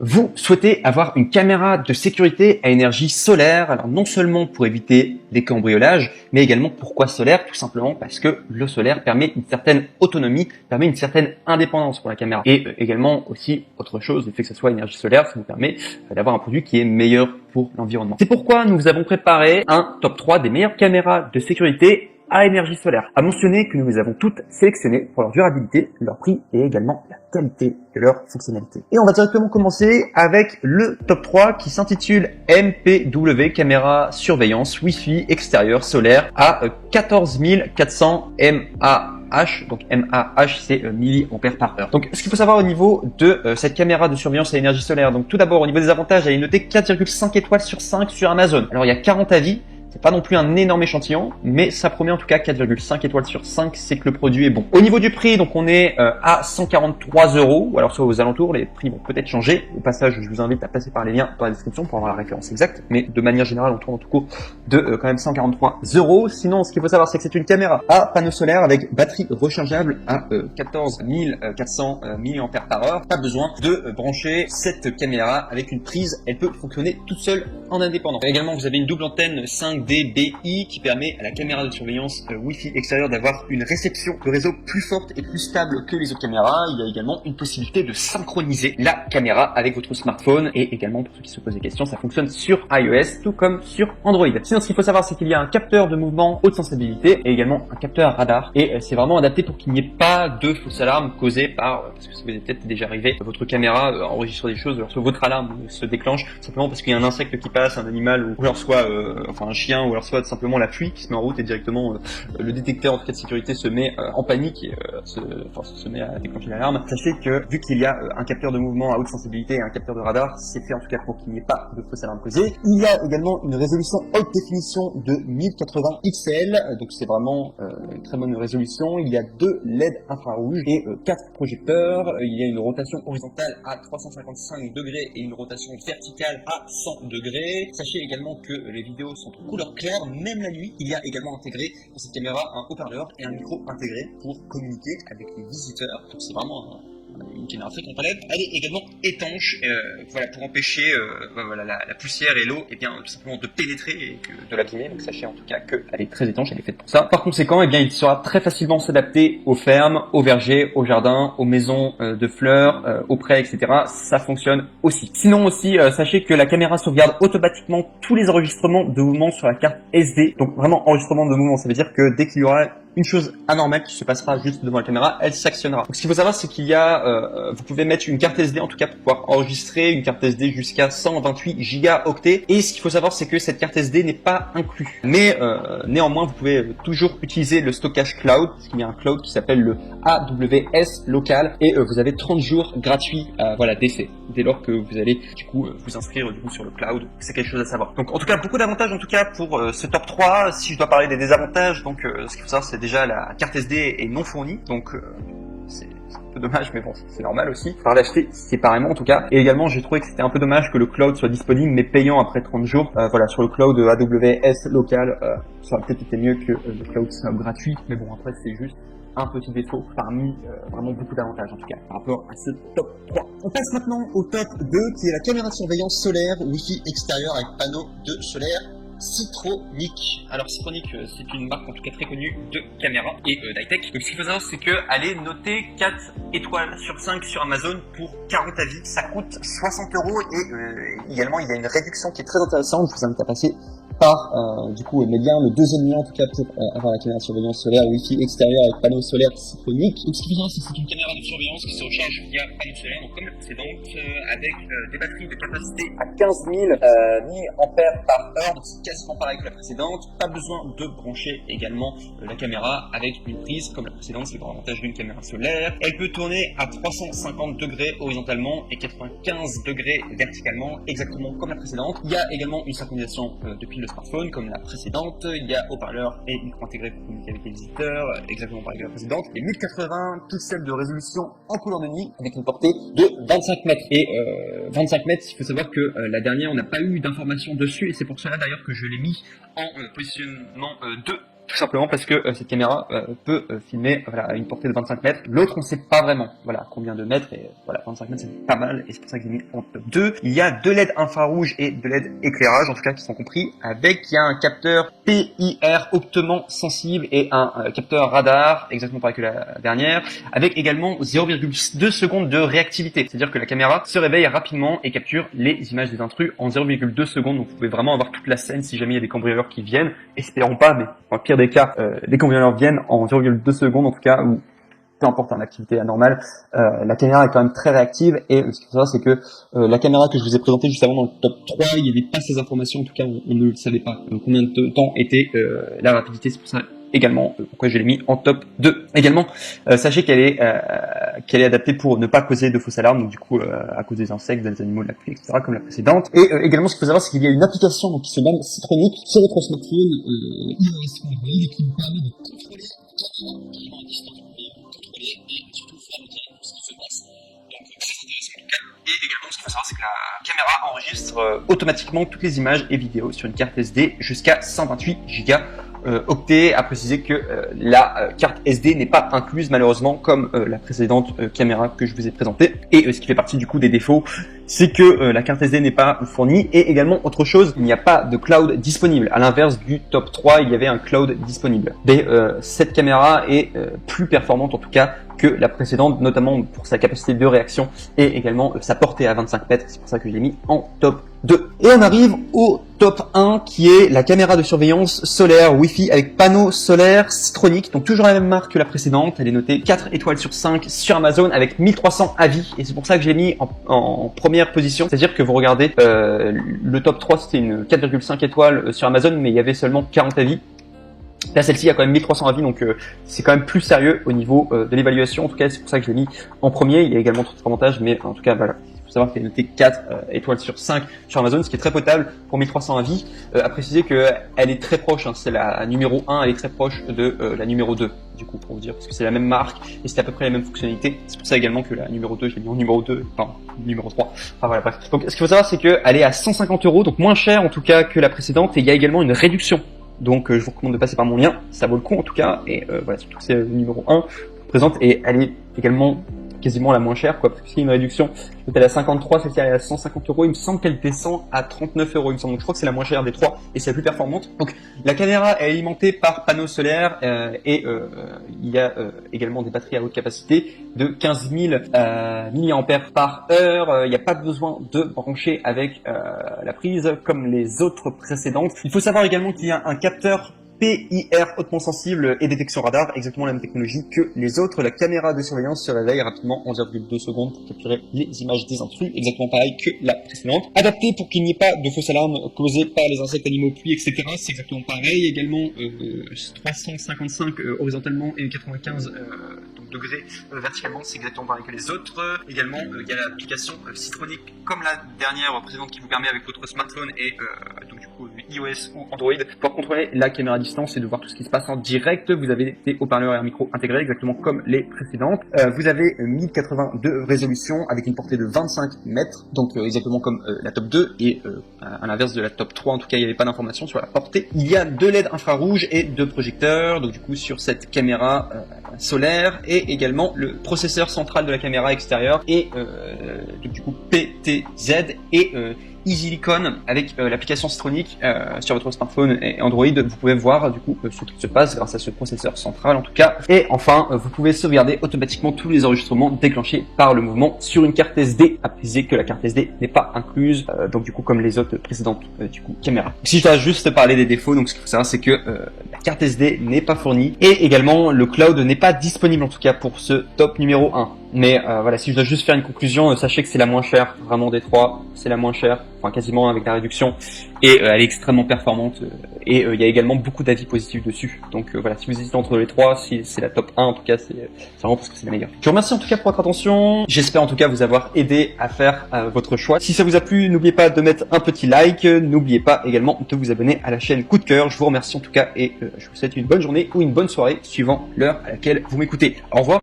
Vous souhaitez avoir une caméra de sécurité à énergie solaire, alors non seulement pour éviter les cambriolages, mais également pourquoi solaire? Tout simplement parce que le solaire permet une certaine autonomie, permet une certaine indépendance pour la caméra. Et également aussi autre chose, le fait que ce soit énergie solaire, ça nous permet d'avoir un produit qui est meilleur pour l'environnement. C'est pourquoi nous vous avons préparé un top 3 des meilleures caméras de sécurité à énergie solaire. À mentionner que nous les avons toutes sélectionnées pour leur durabilité, leur prix et également la qualité de leur fonctionnalité. Et on va directement commencer avec le top 3 qui s'intitule MPW, caméra surveillance Wi-Fi extérieur solaire à 14 400 mAh. Donc mAh c'est milliampères par heure. Donc ce qu'il faut savoir au niveau de cette caméra de surveillance à énergie solaire, donc tout d'abord au niveau des avantages, elle est notée 4,5 étoiles sur 5 sur Amazon. Alors il y a 40 avis. C'est pas non plus un énorme échantillon, mais ça promet en tout cas 4,5 étoiles sur 5, c'est que le produit est bon. Au niveau du prix, donc on est à 143 €, ou alors soit aux alentours, les prix vont peut-être changer. Au passage, je vous invite à passer par les liens dans la description pour avoir la référence exacte, mais de manière générale, on tourne en tout court de quand même 143 €. Sinon, ce qu'il faut savoir, c'est que c'est une caméra à panneau solaire avec batterie rechargeable à 14 400 mAh. Pas besoin de brancher cette caméra avec une prise, elle peut fonctionner toute seule en indépendant. Également, vous avez une double antenne 5 dBi qui permet à la caméra de surveillance Wi-Fi extérieure d'avoir une réception de réseau plus forte et plus stable que les autres caméras. Il y a également une possibilité de synchroniser la caméra avec votre smartphone et également pour ceux qui se posent des questions, ça fonctionne sur iOS tout comme sur Android. Sinon, ce qu'il faut savoir, c'est qu'il y a un capteur de mouvement haute sensibilité et également un capteur radar et c'est vraiment adapté pour qu'il n'y ait pas de fausse alarme causée par, parce que ça vous est peut-être déjà arrivé, votre caméra enregistre des choses lorsque votre alarme se déclenche simplement parce qu'il y a un insecte qui passe, un animal ou alors soit enfin un chien ou alors soit simplement la pluie qui se met en route et directement le détecteur en tout cas de sécurité se met en panique et se met à déclencher l'alarme. Sachez que vu qu'il y a un capteur de mouvement à haute sensibilité et un capteur de radar, c'est fait en tout cas pour qu'il n'y ait pas de fausse alarme causée. Il y a également une résolution haute définition de 1080 pixels, donc c'est vraiment une très bonne résolution. Il y a 2 LED infrarouges et 4 projecteurs. Il y a une rotation horizontale à 355 degrés et une rotation verticale à 100 degrés. Sachez également que les vidéos sont en couleur claire, même la nuit. Il y a également intégré dans cette caméra un haut-parleur et un micro intégré pour communiquer avec les visiteurs. Donc c'est vraiment une caméra très complète. Elle est également étanche, voilà, pour empêcher voilà, la poussière et l'eau, et bien tout simplement de pénétrer et de l'abîmer. Donc sachez en tout cas qu'elle est très étanche, elle est faite pour ça. Par conséquent, eh bien il sera très facilement s'adapter aux fermes, aux vergers, aux jardins, aux maisons de fleurs, aux prés, etc. Ça fonctionne aussi. Sinon aussi, sachez que la caméra sauvegarde automatiquement tous les enregistrements de mouvement sur la carte SD. Donc vraiment enregistrement de mouvement, ça veut dire que dès qu'il y aura une chose anormale qui se passera juste devant la caméra, elle s'actionnera. Donc ce qu'il faut savoir, c'est qu'il y a, vous pouvez mettre une carte SD en tout cas pour pouvoir enregistrer une carte SD jusqu'à 128 gigaoctets. Et ce qu'il faut savoir, c'est que cette carte SD n'est pas inclue. Mais néanmoins, vous pouvez toujours utiliser le stockage cloud, parce qu'il y a un cloud qui s'appelle le AWS local, et vous avez 30 jours gratuits, voilà, d'essai, dès lors que vous allez du coup vous inscrire du coup sur le cloud. C'est quelque chose à savoir. Donc en tout cas, beaucoup d'avantages en tout cas pour ce top 3. Si je dois parler des désavantages, donc ce qu'il faut savoir, c'est déjà la carte SD est non fournie, donc c'est un peu dommage, mais bon, c'est normal aussi. Il faudra l'acheter séparément en tout cas. Et également, j'ai trouvé que c'était un peu dommage que le cloud soit disponible, mais payant après 30 jours. Voilà, sur le cloud AWS local, ça aurait peut-être été mieux que le cloud soit gratuit. Mais bon, après, c'est juste un petit défaut parmi vraiment beaucoup d'avantages en tout cas par rapport à ce top 3. On passe maintenant au top 2 qui est la caméra de surveillance solaire Wi-Fi extérieur avec panneau de solaire Citronic. Alors Citronic, c'est une marque en tout cas très connue de caméra et d'high-tech. Donc ce qu'il faut savoir, c'est qu'elle est notée 4 étoiles sur 5 sur Amazon pour 40 avis. Ça coûte 60 € et également il y a une réduction qui est très intéressante. Je vous invite à passer par du coup mes liens, le deuxième lien en tout cas pour avoir la caméra de surveillance solaire Wi-Fi extérieur avec panneau solaire Citronic. Donc ce qu'il faut savoir, c'est que c'est une caméra de surveillance qui se recharge via panneau solaire, donc comme la précédente, avec des batteries de capacité à 15 000 mAh par heure, donc c'est quasiment pareil que la précédente. Pas besoin de brancher également la caméra avec une prise comme la précédente, c'est l'avantage d'une caméra solaire. Elle peut tourner à 350 degrés horizontalement et 95 degrés verticalement, exactement comme la précédente. Il y a également une synchronisation depuis le smartphone comme la précédente. Il y a haut-parleur et micro intégré pour communiquer avec les visiteurs, exactement pareil que la précédente. Et 1080 pixels de résolution en couleur de nuit avec une portée de 25 mètres. Et 25 mètres, il faut savoir que la dernière, on n'a pas eu d'informations dessus et c'est pour cela d'ailleurs que je l'ai mis en positionnement de tout simplement parce que cette caméra peut filmer à une portée de 25 mètres. L'autre, on sait pas vraiment combien de mètres, et 25 mètres c'est pas mal, et c'est pour ça que j'ai mis en top 2. Il y a 2 LED infrarouge et 2 LED éclairage, en tout cas qui sont compris, il y a un capteur PIR hautement sensible et un capteur radar, exactement pareil que la dernière, avec également 0,2 secondes de réactivité. C'est-à-dire que la caméra se réveille rapidement et capture les images des intrus en 0,2 secondes. Donc vous pouvez vraiment avoir toute la scène si jamais il y a des cambrioleurs qui viennent. Espérons pas, mais dans le pire des cas, les cambrioleurs viennent en 0,2 secondes en tout cas, ou peu importe en activité anormale. La caméra est quand même très réactive, et ce qu'il faut savoir c'est que la caméra que je vous ai présentée juste avant dans le top 3, il n'y avait pas ces informations, en tout cas on ne le savait pas combien de temps était la rapidité. C'est pour ça également pourquoi je l'ai mis en top 2. Également, sachez qu'elle est adaptée pour ne pas causer de fausses alarmes, donc du coup à cause des insectes, des animaux de la pluie, etc. comme la précédente. Et également, ce qu'il faut savoir, c'est qu'il y a une application donc, qui se nomme Citronic sur votre smartphone iOS ou Android, et qui vous permet de contrôler à distance, et surtout faire le direct de ce qui se passe. Donc c'est intéressant en tout cas. Et également, ce qu'il faut savoir, c'est que la caméra enregistre automatiquement toutes les images et vidéos sur une carte SD jusqu'à 128 Go. Octet a précisé que la carte SD n'est pas incluse malheureusement comme la précédente caméra que je vous ai présentée, et ce qui fait partie du coup des défauts, c'est que la carte SD n'est pas fournie. Et également autre chose, il n'y a pas de cloud disponible, à l'inverse du top 3 il y avait un cloud disponible. Mais cette caméra est plus performante en tout cas que la précédente, notamment pour sa capacité de réaction et également sa portée à 25 mètres, c'est pour ça que je l'ai mis en top 2. Et on arrive au top 1 qui est la caméra de surveillance solaire Wi-Fi avec panneau solaire Citronic, donc toujours la même marque que la précédente. Elle est notée 4 étoiles sur 5 sur Amazon avec 1300 avis, et c'est pour ça que j'ai mis en première position. C'est-à-dire que vous regardez, le top 3 c'était une 4,5 étoiles sur Amazon, mais il y avait seulement 40 avis. Là, celle-ci a quand même 1300 avis, donc c'est quand même plus sérieux au niveau de l'évaluation. En tout cas, c'est pour ça que je l'ai mis en premier. Il y a également d'autres avantages, mais en tout cas, voilà. Il faut savoir qu'elle est notée 4 étoiles sur 5 sur Amazon, ce qui est très potable pour 1300 avis. À préciser qu'elle est très proche, hein, c'est la numéro 1, elle est très proche de la numéro 2, du coup, pour vous dire, parce que c'est la même marque et c'est à peu près la même fonctionnalité. C'est pour ça également que la numéro 2, je l'ai mis en numéro 2, enfin, numéro 3. Enfin voilà, bref. Donc, ce qu'il faut savoir, c'est qu'elle est à 150 €, donc moins cher en tout cas que la précédente, et il y a également une réduction. Donc je vous recommande de passer par mon lien, ça vaut le coup en tout cas, et voilà, surtout que c'est le numéro 1 présente, et elle est également quasiment la moins chère, parce que s'il y a une réduction, elle est à 53, celle-ci elle est à 150 €, il me semble qu'elle descend à 39 €, il me semble, donc je crois que c'est la moins chère des trois, et c'est la plus performante. Donc la caméra est alimentée par panneau solaire, et il y a également des batteries à haute capacité de 15 000 mAh par heure. Il n'y a pas besoin de brancher avec la prise comme les autres précédentes. Il faut savoir également qu'il y a un capteur PIR hautement sensible et détection radar, exactement la même technologie que les autres. La caméra de surveillance se réveille rapidement en 0,2 secondes pour capturer les images des intrus, exactement pareil que la précédente. Adapté pour qu'il n'y ait pas de fausses alarmes causées par les insectes, animaux, pluie, etc. C'est exactement pareil. Également 355 horizontalement et 95 degrés verticalement, c'est exactement pareil que les autres. Également, il y a l'application Citronic comme la dernière précédente qui vous permet avec votre smartphone et donc du coup iOS ou Android pour contrôler la caméra à distance et de voir tout ce qui se passe en direct. Vous avez des haut-parleurs et un micro intégré exactement comme les précédentes. Vous avez 1080 de résolution avec une portée de 25 mètres, donc exactement comme la top 2, et à l'inverse de la top 3 en tout cas il n'y avait pas d'informations sur la portée. Il y a 2 LED infrarouges et 2 projecteurs donc du coup sur cette caméra solaire, et également le processeur central de la caméra extérieure et donc, du coup PTZ et EasyLicon avec l'application Citronic sur votre smartphone et Android. Vous pouvez voir du coup ce qui se passe grâce à ce processeur central en tout cas. Et enfin, vous pouvez sauvegarder automatiquement tous les enregistrements déclenchés par le mouvement sur une carte SD. À préciser que la carte SD n'est pas incluse, donc du coup comme les autres précédentes du coup caméras. Si je dois juste parler des défauts, donc ce qu'il faut savoir c'est que la carte SD n'est pas fournie, et également le cloud n'est pas disponible en tout cas pour ce top numéro 1. Mais voilà, si je dois juste faire une conclusion, sachez que c'est la moins chère, vraiment des trois, c'est la moins chère, enfin quasiment avec la réduction, et elle est extrêmement performante, et il y a également beaucoup d'avis positifs dessus. Donc voilà, si vous hésitez entre les trois, si c'est la top 1 en tout cas, c'est vraiment parce que c'est la meilleure. Je vous remercie en tout cas pour votre attention, j'espère en tout cas vous avoir aidé à faire votre choix. Si ça vous a plu, n'oubliez pas de mettre un petit like, n'oubliez pas également de vous abonner à la chaîne Coup de Cœur. Je vous remercie en tout cas, et je vous souhaite une bonne journée ou une bonne soirée suivant l'heure à laquelle vous m'écoutez. Au revoir.